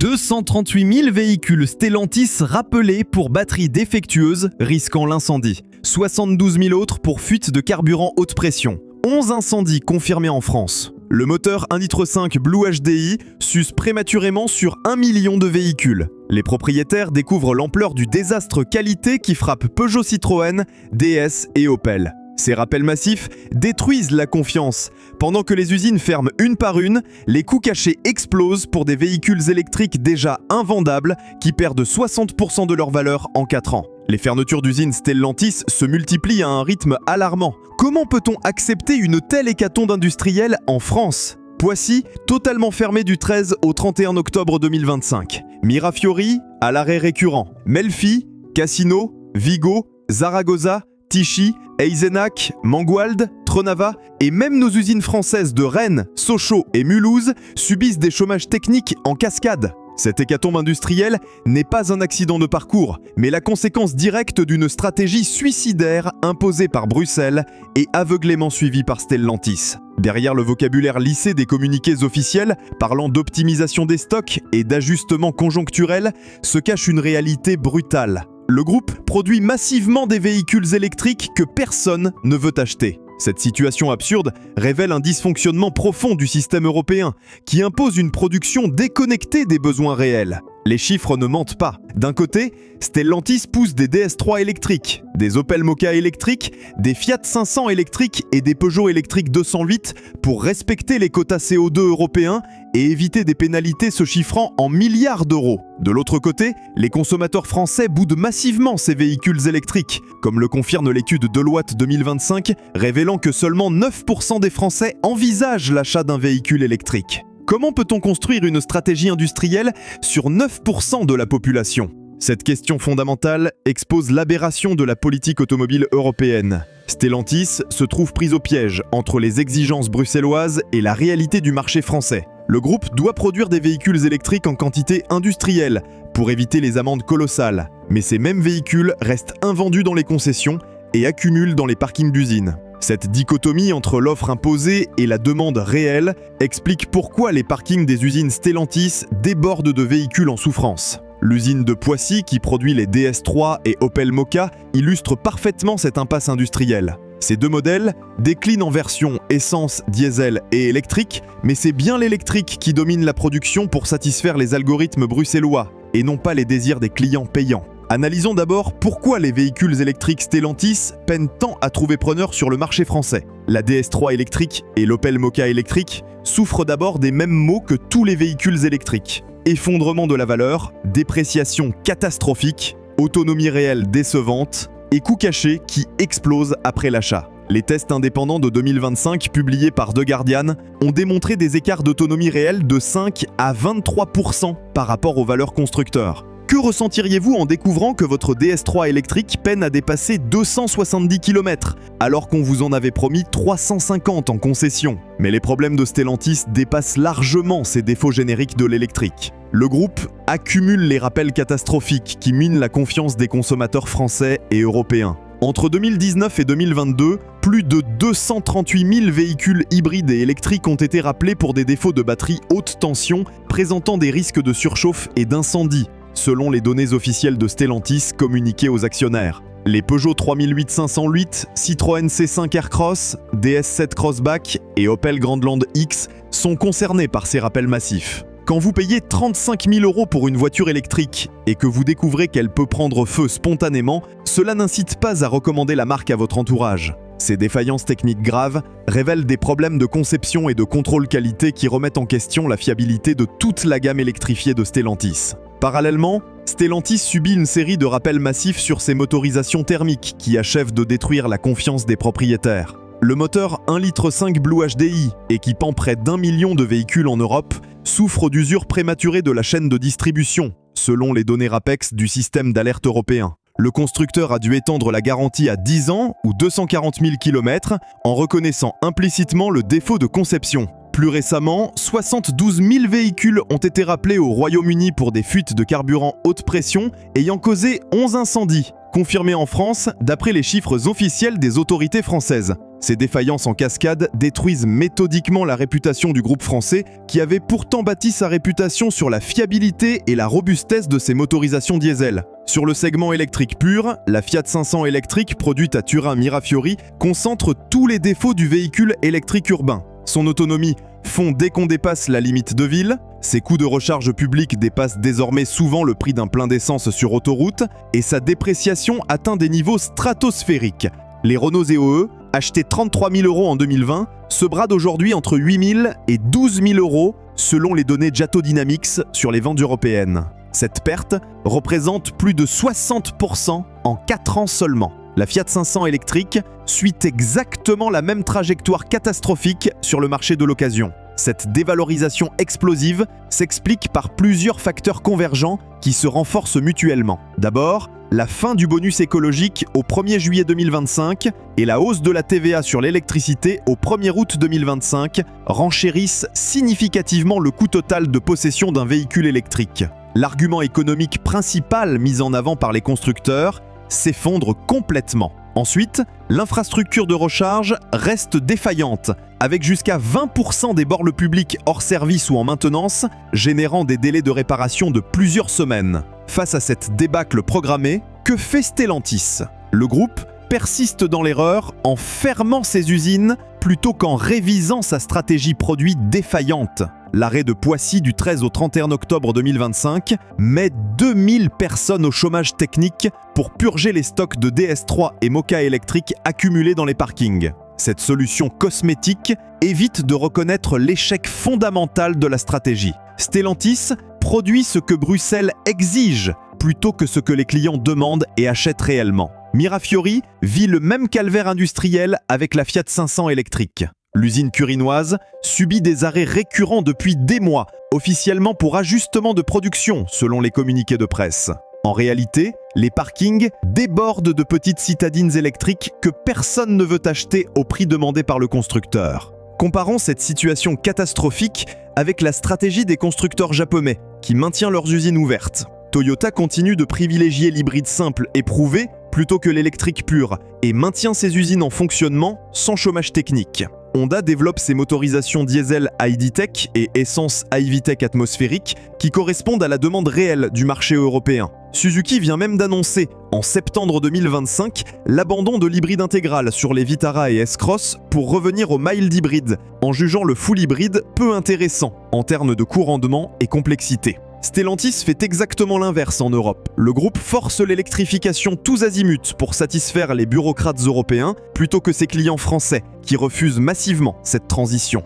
238 000 véhicules Stellantis rappelés pour batterie défectueuse risquant l'incendie. 72 000 autres pour fuite de carburant haute pression. 11 incendies confirmés en France. Le moteur 1,5 litre Blue HDI s'use prématurément sur 1 million de véhicules. Les propriétaires découvrent l'ampleur du désastre qualité qui frappe Peugeot Citroën, DS et Opel. Ces rappels massifs détruisent la confiance. Pendant que les usines ferment une par une, les coûts cachés explosent pour des véhicules électriques déjà invendables qui perdent 60% de leur valeur en 4 ans. Les fermetures d'usines Stellantis se multiplient à un rythme alarmant. Comment peut-on accepter une telle hécatombe industrielle en France ? Poissy, totalement fermé du 13 au 31 octobre 2025. Mirafiori, à l'arrêt récurrent. Melfi, Cassino, Vigo, Zaragoza, Tichy, Eisenach, Mangualde, Tronava et même nos usines françaises de Rennes, Sochaux et Mulhouse subissent des chômages techniques en cascade. Cette hécatombe industrielle n'est pas un accident de parcours, mais la conséquence directe d'une stratégie suicidaire imposée par Bruxelles et aveuglément suivie par Stellantis. Derrière le vocabulaire lissé des communiqués officiels parlant d'optimisation des stocks et d'ajustement conjoncturel se cache une réalité brutale. Le groupe produit massivement des véhicules électriques que personne ne veut acheter. Cette situation absurde révèle un dysfonctionnement profond du système européen qui impose une production déconnectée des besoins réels. Les chiffres ne mentent pas. D'un côté, Stellantis pousse des DS3 électriques, des Opel Mokka électriques, des Fiat 500 électriques et des Peugeot électriques 208 pour respecter les quotas CO2 européens et éviter des pénalités se chiffrant en milliards d'euros. De l'autre côté, les consommateurs français boudent massivement ces véhicules électriques, comme le confirme l'étude Deloitte 2025, révélant que seulement 9% des Français envisagent l'achat d'un véhicule électrique. Comment peut-on construire une stratégie industrielle sur 9% de la population ? Cette question fondamentale expose l'aberration de la politique automobile européenne. Stellantis se trouve prise au piège entre les exigences bruxelloises et la réalité du marché français. Le groupe doit produire des véhicules électriques en quantité industrielle pour éviter les amendes colossales. Mais ces mêmes véhicules restent invendus dans les concessions et accumulent dans les parkings d'usines. Cette dichotomie entre l'offre imposée et la demande réelle explique pourquoi les parkings des usines Stellantis débordent de véhicules en souffrance. L'usine de Poissy, qui produit les DS3 et Opel Mokka, illustre parfaitement cette impasse industrielle. Ces deux modèles déclinent en version essence, diesel et électrique, mais c'est bien l'électrique qui domine la production pour satisfaire les algorithmes bruxellois, et non pas les désirs des clients payants. Analysons d'abord pourquoi les véhicules électriques Stellantis peinent tant à trouver preneur sur le marché français. La DS3 électrique et l'Opel Mokka électrique souffrent d'abord des mêmes maux que tous les véhicules électriques. Effondrement de la valeur, dépréciation catastrophique, autonomie réelle décevante et coûts cachés qui explosent après l'achat. Les tests indépendants de 2025 publiés par The Guardian ont démontré des écarts d'autonomie réelle de 5 à 23% par rapport aux valeurs constructeurs. Que ressentiriez-vous en découvrant que votre DS3 électrique peine à dépasser 270 km, alors qu'on vous en avait promis 350 en concession ? Mais les problèmes de Stellantis dépassent largement ces défauts génériques de l'électrique. Le groupe accumule les rappels catastrophiques qui minent la confiance des consommateurs français et européens. Entre 2019 et 2022, plus de 238 000 véhicules hybrides et électriques ont été rappelés pour des défauts de batterie haute tension présentant des risques de surchauffe et d'incendie, selon les données officielles de Stellantis communiquées aux actionnaires. Les Peugeot 3008 508, Citroën C5 Aircross, DS7 Crossback et Opel Grandland X sont concernés par ces rappels massifs. Quand vous payez 35 000 € pour une voiture électrique et que vous découvrez qu'elle peut prendre feu spontanément, cela n'incite pas à recommander la marque à votre entourage. Ces défaillances techniques graves révèlent des problèmes de conception et de contrôle qualité qui remettent en question la fiabilité de toute la gamme électrifiée de Stellantis. Parallèlement, Stellantis subit une série de rappels massifs sur ses motorisations thermiques qui achèvent de détruire la confiance des propriétaires. Le moteur 1,5 litre Blue HDI, équipant près d'1 million de véhicules en Europe, souffre d'usure prématurée de la chaîne de distribution, selon les données RAPEX du système d'alerte européen. Le constructeur a dû étendre la garantie à 10 ans ou 240 000 km en reconnaissant implicitement le défaut de conception. Plus récemment, 72 000 véhicules ont été rappelés au Royaume-Uni pour des fuites de carburant haute pression ayant causé 11 incendies, confirmés en France d'après les chiffres officiels des autorités françaises. Ces défaillances en cascade détruisent méthodiquement la réputation du groupe français qui avait pourtant bâti sa réputation sur la fiabilité et la robustesse de ses motorisations diesel. Sur le segment électrique pur, la Fiat 500 électrique produite à Turin Mirafiori concentre tous les défauts du véhicule électrique urbain. Son autonomie fond dès qu'on dépasse la limite de ville, ses coûts de recharge publique dépassent désormais souvent le prix d'un plein d'essence sur autoroute et sa dépréciation atteint des niveaux stratosphériques. Les Renault ZOE, achetés 33 000 € en 2020, se bradent aujourd'hui entre 8 000 et 12 000 € selon les données Jato Dynamics sur les ventes européennes. Cette perte représente plus de 60% en 4 ans seulement. La Fiat 500 électrique suit exactement la même trajectoire catastrophique sur le marché de l'occasion. Cette dévalorisation explosive s'explique par plusieurs facteurs convergents qui se renforcent mutuellement. D'abord, la fin du bonus écologique au 1er juillet 2025 et la hausse de la TVA sur l'électricité au 1er août 2025 renchérissent significativement le coût total de possession d'un véhicule électrique. L'argument économique principal mis en avant par les constructeurs s'effondre complètement. Ensuite, l'infrastructure de recharge reste défaillante, avec jusqu'à 20% des bornes publiques hors service ou en maintenance, générant des délais de réparation de plusieurs semaines. Face à cette débâcle programmée, que fait Stellantis? Le groupe persiste dans l'erreur en fermant ses usines plutôt qu'en révisant sa stratégie produit défaillante. L'arrêt de Poissy du 13 au 31 octobre 2025 met 2000 personnes au chômage technique pour purger les stocks de DS3 et Moka électriques accumulés dans les parkings. Cette solution cosmétique évite de reconnaître l'échec fondamental de la stratégie. Stellantis produit ce que Bruxelles exige plutôt que ce que les clients demandent et achètent réellement. Mirafiori vit le même calvaire industriel avec la Fiat 500 électrique. L'usine curinoise subit des arrêts récurrents depuis des mois, officiellement pour ajustement de production, selon les communiqués de presse. En réalité, les parkings débordent de petites citadines électriques que personne ne veut acheter au prix demandé par le constructeur. Comparons cette situation catastrophique avec la stratégie des constructeurs japonais, qui maintient leurs usines ouvertes. Toyota continue de privilégier l'hybride simple éprouvé plutôt que l'électrique pur et maintient ses usines en fonctionnement sans chômage technique. Honda développe ses motorisations diesel ID.Tech et essence iVTEC atmosphérique qui correspondent à la demande réelle du marché européen. Suzuki vient même d'annoncer, en septembre 2025, l'abandon de l'hybride intégral sur les Vitara et S-Cross pour revenir au mild hybride, en jugeant le full hybride peu intéressant en termes de coût-rendement et complexité. Stellantis fait exactement l'inverse en Europe. Le groupe force l'électrification tous azimuts pour satisfaire les bureaucrates européens plutôt que ses clients français, qui refusent massivement cette transition.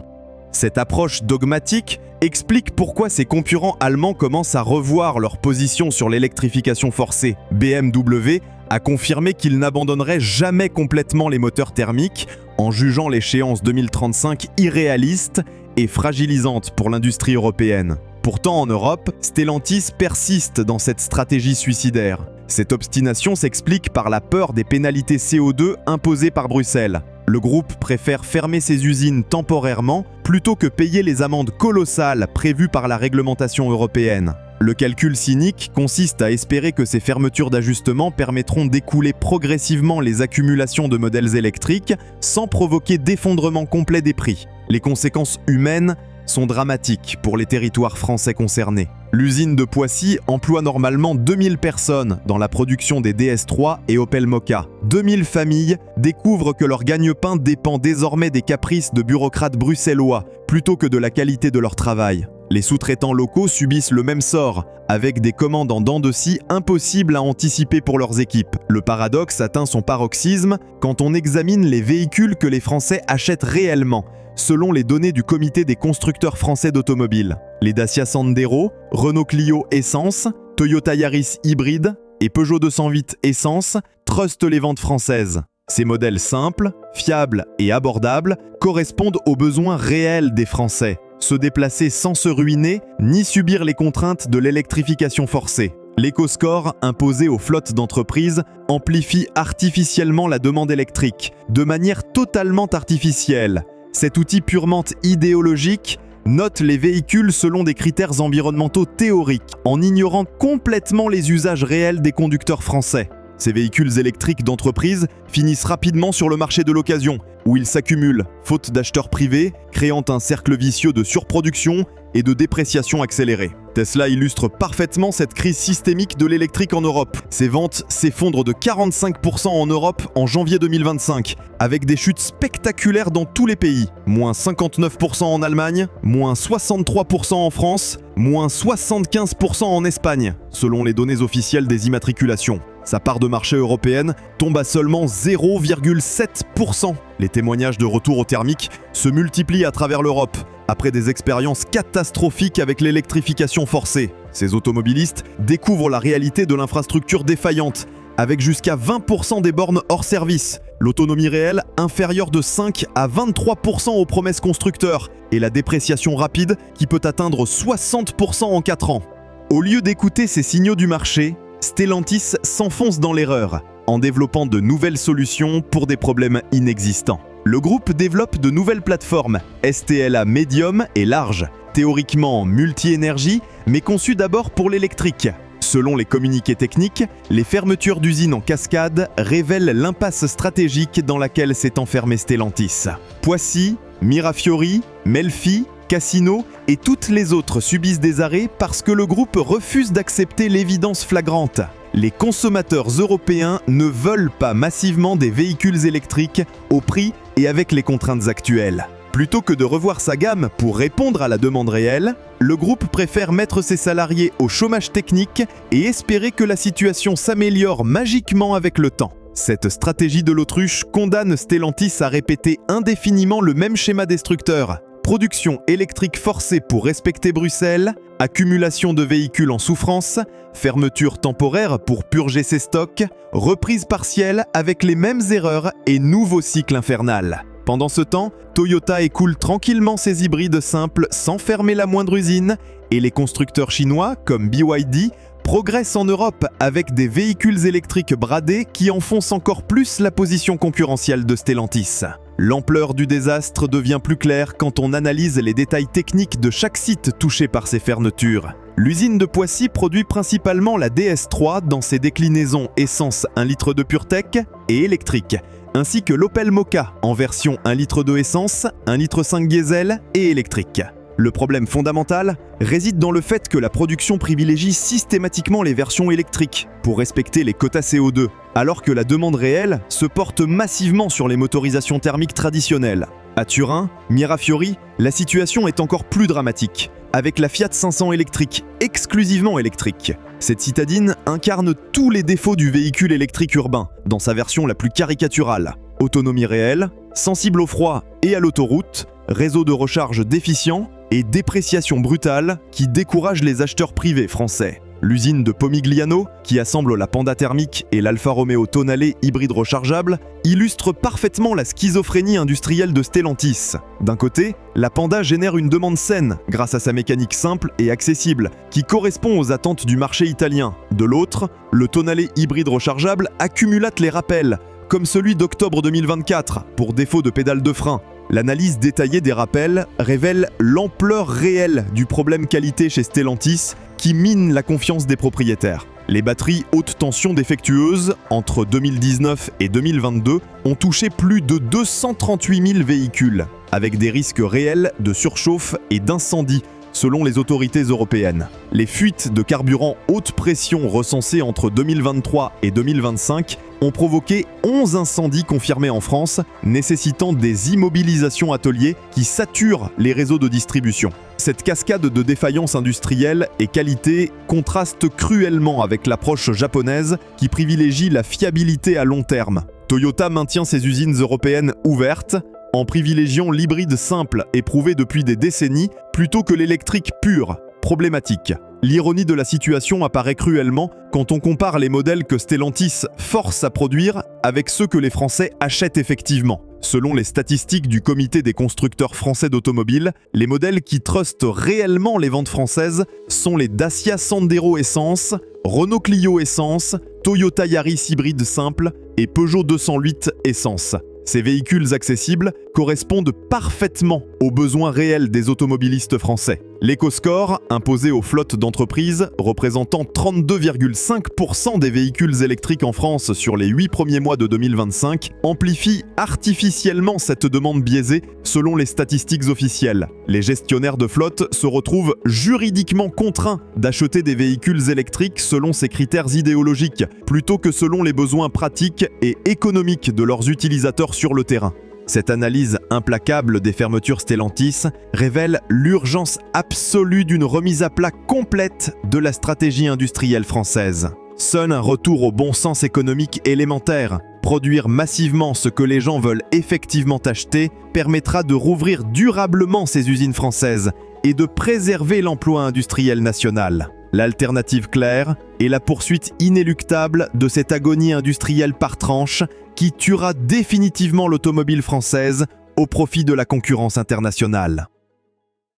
Cette approche dogmatique explique pourquoi ses concurrents allemands commencent à revoir leur position sur l'électrification forcée. BMW a confirmé qu'il n'abandonnerait jamais complètement les moteurs thermiques, en jugeant l'échéance 2035 irréaliste et fragilisante pour l'industrie européenne. Pourtant, en Europe, Stellantis persiste dans cette stratégie suicidaire. Cette obstination s'explique par la peur des pénalités CO2 imposées par Bruxelles. Le groupe préfère fermer ses usines temporairement plutôt que payer les amendes colossales prévues par la réglementation européenne. Le calcul cynique consiste à espérer que ces fermetures d'ajustement permettront d'écouler progressivement les accumulations de modèles électriques sans provoquer d'effondrement complet des prix. Les conséquences humaines sont dramatiques pour les territoires français concernés. L'usine de Poissy emploie normalement 2000 personnes dans la production des DS3 et Opel Moka. 2000 familles découvrent que leur gagne-pain dépend désormais des caprices de bureaucrates bruxellois plutôt que de la qualité de leur travail. Les sous-traitants locaux subissent le même sort, avec des commandes en dents de scie impossibles à anticiper pour leurs équipes. Le paradoxe atteint son paroxysme quand on examine les véhicules que les Français achètent réellement, selon les données du comité des constructeurs français d'automobiles. Les Dacia Sandero, Renault Clio Essence, Toyota Yaris Hybride et Peugeot 208 Essence trustent les ventes françaises. Ces modèles simples, fiables et abordables correspondent aux besoins réels des Français. Se déplacer sans se ruiner, ni subir les contraintes de l'électrification forcée. L'éco-score imposé aux flottes d'entreprises amplifie artificiellement la demande électrique, de manière totalement artificielle. Cet outil purement idéologique note les véhicules selon des critères environnementaux théoriques, en ignorant complètement les usages réels des conducteurs français. Ces véhicules électriques d'entreprise finissent rapidement sur le marché de l'occasion, où ils s'accumulent, faute d'acheteurs privés, créant un cercle vicieux de surproduction et de dépréciation accélérée. Tesla illustre parfaitement cette crise systémique de l'électrique en Europe. Ses ventes s'effondrent de 45% en Europe en janvier 2025, avec des chutes spectaculaires dans tous les pays. Moins 59% en Allemagne, moins 63% en France, moins 75% en Espagne, selon les données officielles des immatriculations. Sa part de marché européenne tombe à seulement 0,7%. Les témoignages de retour au thermique se multiplient à travers l'Europe, après des expériences catastrophiques avec l'électrification forcée. Ces automobilistes découvrent la réalité de l'infrastructure défaillante, avec jusqu'à 20% des bornes hors service, l'autonomie réelle inférieure de 5 à 23% aux promesses constructeurs, et la dépréciation rapide qui peut atteindre 60% en 4 ans. Au lieu d'écouter ces signaux du marché, Stellantis s'enfonce dans l'erreur, en développant de nouvelles solutions pour des problèmes inexistants. Le groupe développe de nouvelles plateformes, STLA médium et large, théoriquement multi-énergie, mais conçues d'abord pour l'électrique. Selon les communiqués techniques, les fermetures d'usines en cascade révèlent l'impasse stratégique dans laquelle s'est enfermé Stellantis. Poissy, Mirafiori, Melfi, Cassino et toutes les autres subissent des arrêts parce que le groupe refuse d'accepter l'évidence flagrante. Les consommateurs européens ne veulent pas massivement des véhicules électriques au prix et avec les contraintes actuelles. Plutôt que de revoir sa gamme pour répondre à la demande réelle, le groupe préfère mettre ses salariés au chômage technique et espérer que la situation s'améliore magiquement avec le temps. Cette stratégie de l'autruche condamne Stellantis à répéter indéfiniment le même schéma destructeur. Production électrique forcée pour respecter Bruxelles, accumulation de véhicules en souffrance, fermeture temporaire pour purger ses stocks, reprise partielle avec les mêmes erreurs et nouveau cycle infernal. Pendant ce temps, Toyota écoule tranquillement ses hybrides simples sans fermer la moindre usine et les constructeurs chinois comme BYD progressent en Europe avec des véhicules électriques bradés qui enfoncent encore plus la position concurrentielle de Stellantis. L'ampleur du désastre devient plus claire quand on analyse les détails techniques de chaque site touché par ces fermetures. L'usine de Poissy produit principalement la DS3 dans ses déclinaisons essence 1 litre de PureTech et électrique, ainsi que l'Opel Mokka en version 1 litre de essence, 1 litre 5 diesel et électrique. Le problème fondamental réside dans le fait que la production privilégie systématiquement les versions électriques pour respecter les quotas CO2, alors que la demande réelle se porte massivement sur les motorisations thermiques traditionnelles. À Turin, Mirafiori, la situation est encore plus dramatique, avec la Fiat 500 électrique, exclusivement électrique. Cette citadine incarne tous les défauts du véhicule électrique urbain, dans sa version la plus caricaturale. Autonomie réelle, sensible au froid et à l'autoroute, réseau de recharge déficient et dépréciation brutale qui décourage les acheteurs privés français. L'usine de Pomigliano, qui assemble la Panda thermique et l'Alfa Romeo Tonale hybride rechargeable, illustre parfaitement la schizophrénie industrielle de Stellantis. D'un côté, la Panda génère une demande saine grâce à sa mécanique simple et accessible, qui correspond aux attentes du marché italien. De l'autre, le Tonale hybride rechargeable accumulate les rappels, comme celui d'octobre 2024, pour défaut de pédale de frein. L'analyse détaillée des rappels révèle l'ampleur réelle du problème qualité chez Stellantis qui mine la confiance des propriétaires. Les batteries haute tension défectueuses, entre 2019 et 2022, ont touché plus de 238 000 véhicules, avec des risques réels de surchauffe et d'incendie, selon les autorités européennes. Les fuites de carburant haute pression recensées entre 2023 et 2025 ont provoqué 11 incendies confirmés en France, nécessitant des immobilisations ateliers qui saturent les réseaux de distribution. Cette cascade de défaillances industrielles et qualité contraste cruellement avec l'approche japonaise qui privilégie la fiabilité à long terme. Toyota maintient ses usines européennes ouvertes, en privilégiant l'hybride simple éprouvé depuis des décennies plutôt que l'électrique pur, problématique. L'ironie de la situation apparaît cruellement quand on compare les modèles que Stellantis force à produire avec ceux que les Français achètent effectivement. Selon les statistiques du Comité des constructeurs français d'automobiles, les modèles qui trustent réellement les ventes françaises sont les Dacia Sandero Essence, Renault Clio Essence, Toyota Yaris hybride simple et Peugeot 208 Essence. Ces véhicules accessibles correspondent parfaitement aux besoins réels des automobilistes français. L'éco-score, imposé aux flottes d'entreprises, représentant 32,5% des véhicules électriques en France sur les 8 premiers mois de 2025, amplifie artificiellement cette demande biaisée selon les statistiques officielles. Les gestionnaires de flotte se retrouvent juridiquement contraints d'acheter des véhicules électriques selon ces critères idéologiques, plutôt que selon les besoins pratiques et économiques de leurs utilisateurs sur le terrain. Cette analyse implacable des fermetures Stellantis révèle l'urgence absolue d'une remise à plat complète de la stratégie industrielle française. Seul un retour au bon sens économique élémentaire, produire massivement ce que les gens veulent effectivement acheter, permettra de rouvrir durablement ces usines françaises et de préserver l'emploi industriel national. L'alternative claire est la poursuite inéluctable de cette agonie industrielle par tranche qui tuera définitivement l'automobile française au profit de la concurrence internationale.